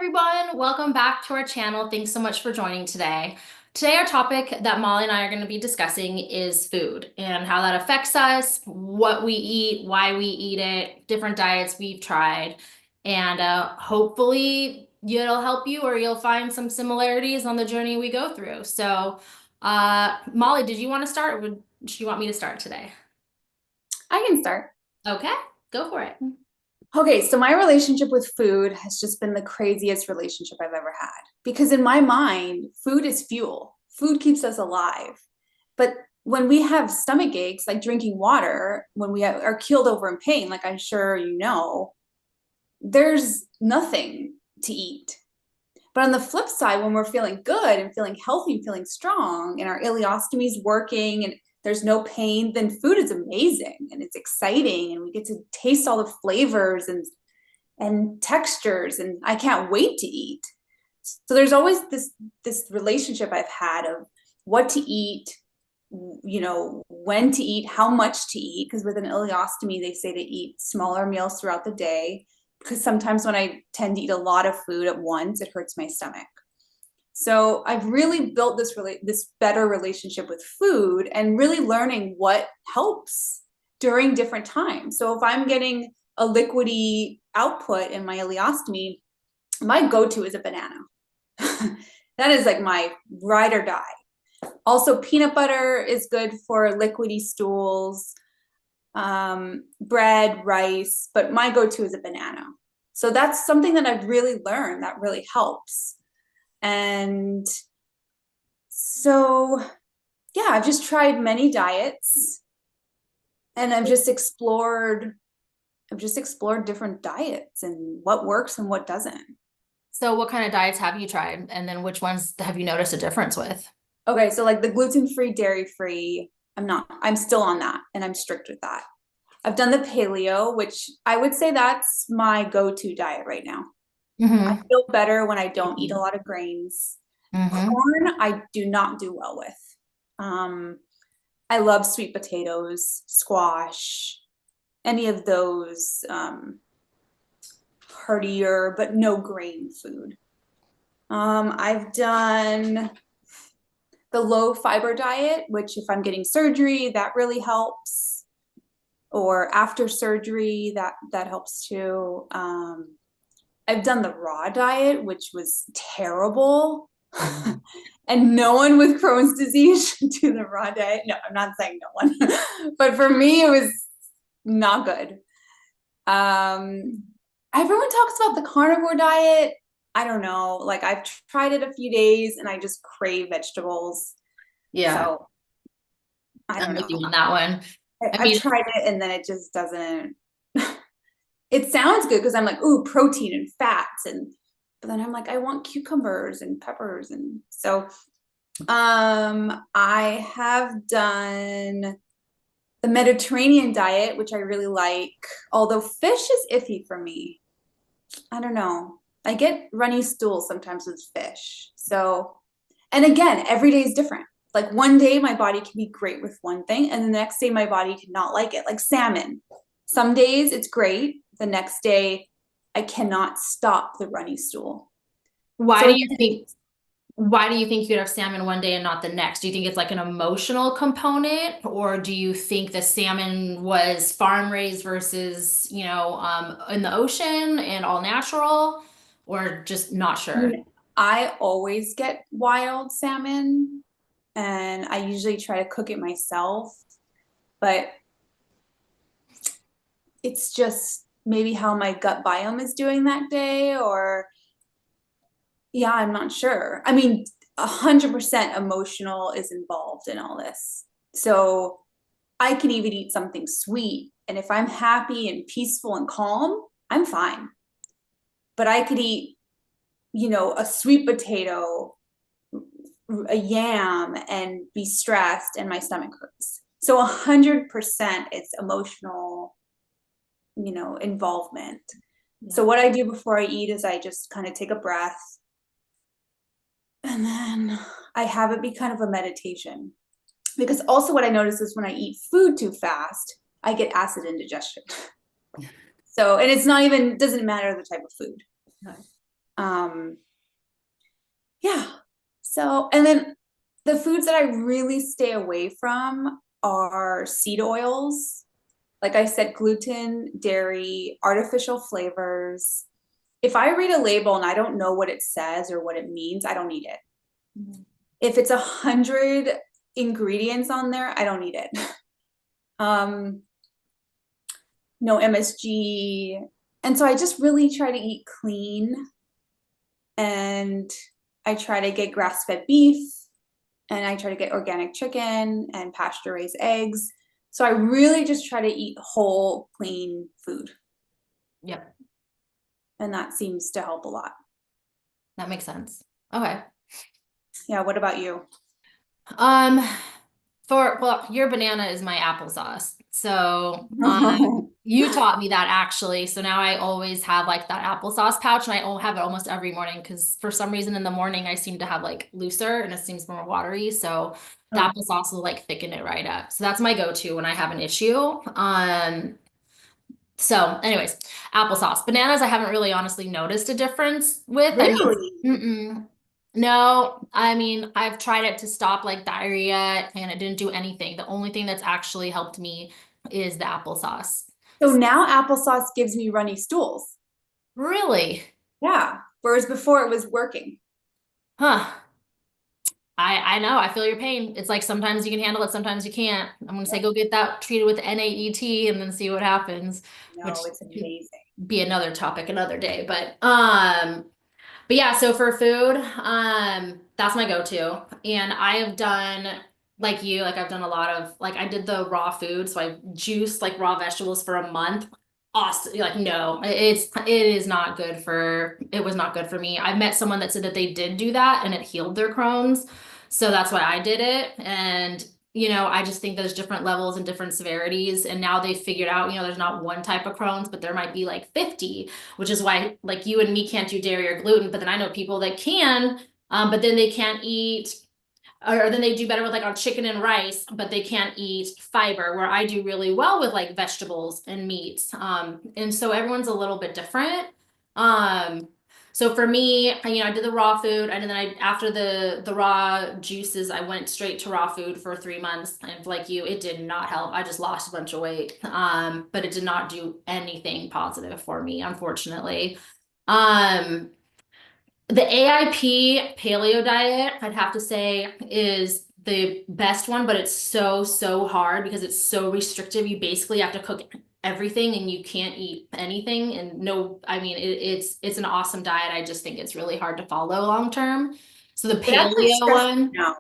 everyone. Welcome back to our channel. Thanks so much for joining today. Today, our topic that Molly and I are going to be discussing is food and how that affects us, what we eat, why we eat it, different diets we've tried, and hopefully it'll help you or you'll find some similarities on the journey we go through. Molly, did you want to start or do you want me to start today? I can start. Okay, go for it. Okay, so my relationship with food has just been the craziest relationship I've ever had. Because in my mind, food is fuel. Food keeps us alive. But when we have stomach aches, like drinking water, when are keeled over in pain, like I'm sure you know, there's nothing to eat. But on the flip side, when we're feeling good and feeling healthy and feeling strong and our ileostomy is working and there's no pain, then food is amazing and it's exciting and we get to taste all the flavors and textures and I can't wait to eat. So there's always this relationship I've had of what to eat, when to eat, how much to eat, because with an ileostomy, they say to eat smaller meals throughout the day because sometimes when I tend to eat a lot of food at once, it hurts my stomach. So I've really built this better relationship with food and really learning what helps during different times. So if I'm getting a liquidy output in my ileostomy, my go-to is a banana. That is like my ride or die. Also, peanut butter is good for liquidy stools, bread, rice, but my go-to is a banana. So that's something that I've really learned that really helps. And so, yeah, I've just tried many diets and I've just explored different diets and what works and what doesn't. So what kind of diets have you tried? And then which ones have you noticed a difference with? Okay, so like the gluten-free, dairy-free, I'm still on that and I'm strict with that. I've done the paleo, which I would say that's my go-to diet right now. I Mm-hmm. feel better when I don't eat a lot of grains. Mm-hmm. Corn, I do not do well with. Um, I love sweet potatoes, squash, any of those heartier but no grain food. I've done the low fiber diet, which if I'm getting surgery, that really helps. Or after surgery, that helps too. I've done the raw diet, which was terrible. And no one with Crohn's disease should do the raw diet. No, I'm not saying no one. But for me, it was not good. Um, Everyone talks about the carnivore diet. I don't know. Like I've tried it a few days and I just crave vegetables. Yeah, So I I'm don't with you know. on that one. I I've mean, tried it and then it just doesn't. It sounds good because I'm like, ooh, protein and fats but then I'm like, I want cucumbers and peppers and so I have done the Mediterranean diet, which I really like, although fish is iffy for me. I don't know. I get runny stools sometimes with fish. So, and again, every day is different. Like one day my body can be great with one thing, and the next day my body can not like it. Like salmon. Some days it's great. The next day I cannot stop the runny stool. why So do again, you think why do you think you'd have salmon one day and not the next? Do you think it's like an emotional component, or do you think the salmon was farm raised versus, in the ocean and all natural, or just not I sure? mean, I always get wild salmon and I usually try to cook it myself, but it's just maybe how my gut biome is doing that day, or yeah, I'm not sure. I mean, 100% emotional is involved in all this. So I can even eat something sweet. And if I'm happy and peaceful and calm, I'm fine. But I could eat, a sweet potato, a yam, and be stressed and my stomach hurts. So 100% it's emotional, involvement. So Yeah. what I do before I eat is I just kind of take a breath and then I have it be kind of a meditation. Because also what I notice is when I eat food too fast, I get acid indigestion. So, and it's not even, doesn't matter the type of food. Um, yeah. So, and then the foods that I really stay away from are seed oils. Like I said, gluten, dairy, artificial flavors. If I read a label and I don't know what it says or what it means, I don't eat it. Mhm. If it's 100 ingredients on there, I don't eat it. Um, no MSG. And so I just really try to eat clean, and I try to get grass-fed beef, and I try to get organic chicken and pasture-raised eggs. So I really just try to eat whole, clean food. Yep, And that seems to help a lot. that makes sense. Okay. Yeah, what about you? Um, well, your banana is my applesauce. So, you taught me that actually. So now I always have like that applesauce pouch, and I have it almost every morning because for some reason in the morning I seem to have like looser and it seems more watery. So the Oh, applesauce will like thicken it right up. So that's my go-to when I have an issue. So anyways, applesauce. Bananas, I haven't really honestly noticed a difference with. I mean, really? no, I mean, I've tried it to stop like diarrhea and it didn't do anything. The only thing that's actually helped me is the applesauce. So now applesauce gives me runny stools. Really? Yeah. Whereas before it was working. Huh. I know, I feel your pain. It's like sometimes you can handle it, sometimes you can't. I'm gonna say go get that treated with NAET and then see what happens, which No, it's could amazing. be another topic another day. But yeah, so for food, that's my go-to. And I have done like you, like I've done a lot of like I did the raw food, so I juiced like raw vegetables for a month. Awesome. Like no, it is not good for it was not good for me. I met someone that said that they did do that and it healed their Crohn's. So that's why I did it. And I just think there's different levels and different severities. And now they figured out, there's not one type of Crohn's, but there might be like 50, which is why like you and me can't do dairy or gluten, but then I know people that can, but then they can't eat, or then they do better with like on chicken and rice, but they can't eat fiber, where I do really well with like vegetables and meats. And so everyone's a little bit different. Um, so for me, I did the raw food, and then after the raw juices, I went straight to raw food for 3 months. And like you, it did not help. I just lost a bunch of weight. But it did not do anything positive for me, unfortunately. Um, the AIP paleo diet, I'd have to say, is the best one, but it's so, so hard because it's so restrictive. You basically have to cook everything and you can't eat anything. And no, I mean, it's an awesome diet. I just think it's really hard to follow long term. So the It actually paleo stressed one, me out.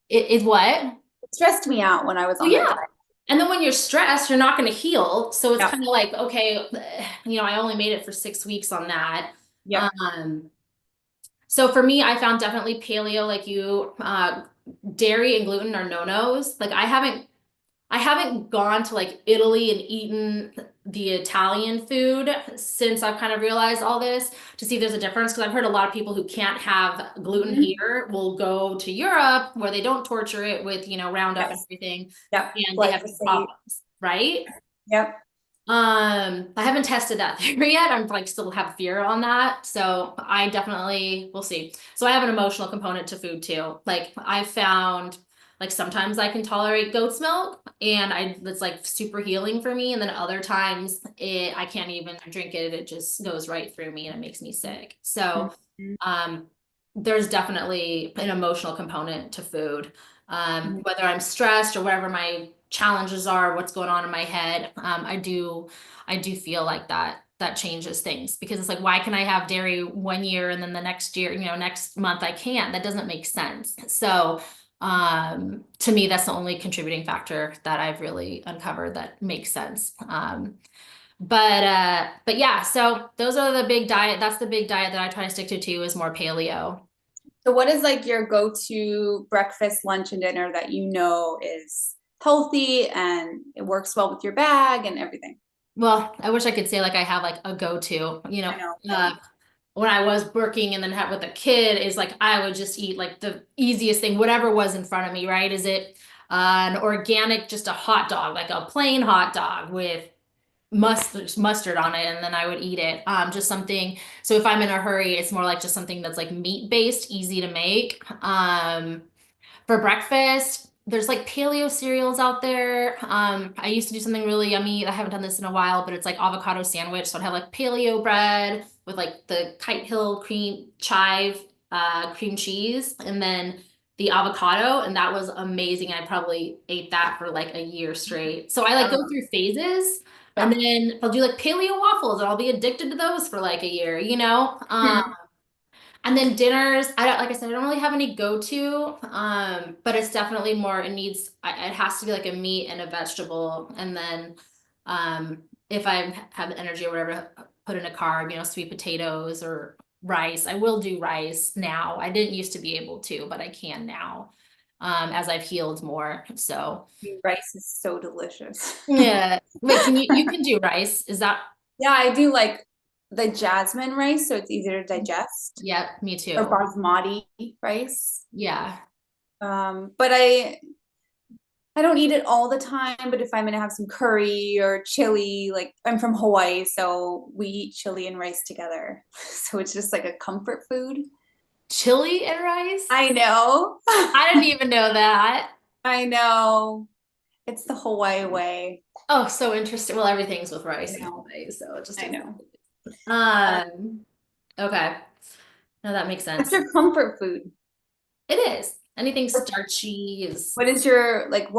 it is what? It stressed me out when I was So on that yeah. diet. And then when you're stressed, you're not going to heal. So it's Yep. kind of like, okay, I only made it for 6 weeks on that. Yep. Um, So for me, I found definitely paleo, like you, dairy and gluten are no-nos. Like I haven't gone to like Italy and eaten the Italian food since I've kind of realized all this to see if there's a difference. Because I've heard a lot of people who can't have gluten Mhm. here will go to Europe where they don't torture it with, Roundup and Yes. everything, Yep. and they have no Glyphosate. problems, right? Yep. I haven't tested that theory yet. I'm like still have fear on that. So I definitely we'll see. So I have an emotional component to food too. Like I found like sometimes I can tolerate goat's milk and it's like super healing for me. And then other times I can't even drink it. It just goes right through me and it makes me sick. So Mhm. um there's definitely an emotional component to food. Mhm. Whether I'm stressed or whatever my challenges are, what's going on in my head, I do feel like that changes things because it's like, why can I have dairy one year and then the next year, next month I can't? That doesn't make sense. So, to me, that's the only contributing factor that I've really uncovered that makes sense. But yeah, so those are the big diet. That's the big diet that I try to stick to too, is more paleo. So what is like your go-to breakfast, lunch, and dinner that you know is healthy and it works well with your bag and everything? Well, I wish I could say like I have like a go-to, I know. when I was working and then had with a kid is like I would just eat like the easiest thing, whatever was in front of me, right? Is it an organic, just a hot dog, like a plain hot dog with mustard on it, and then I would eat it. Just something. So if I'm in a hurry, it's more like just something that's like meat based, easy to make. For breakfast, there's like paleo cereals out there. I used to do something really yummy. I haven't done this in a while, but it's like avocado sandwich. So I'd have like paleo bread with like the Kite Hill cream chive cream cheese, and then the avocado, and that was amazing. I probably ate that for like a year straight. So I like go Oh, through phases, and yeah. then I'll do like paleo waffles, and I'll be addicted to those for like a year, you know? Hmm. And then dinners, I don't, like I said, I don't really have any go-to, but it's definitely more, it has to be like a meat and a vegetable. And then, if I have the energy or whatever, put in a carb, sweet potatoes or rice. I will do rice now. I didn't used to be able to, but I can now, as I've healed more. So, Rice is so delicious. yeah. Wait, you can do rice? Is that, Yeah, I do like the jasmine rice, so it's easier to digest, yeah, me or too. basmati rice. Yeah. But I don't eat it all the time, but if I'm gonna have some curry or chili, like I'm from Hawaii, so we eat chili and rice together. So it's just like a comfort food. Chili and rice? I know. I didn't even know that. I know. It's the Hawaii way. Oh, so interesting. Well, everything's with I rice in know. Hawaii, so it just I is. know. Uh, Okay. No, that makes what's sense. your comfort food? It is. Anything starchy is What is your like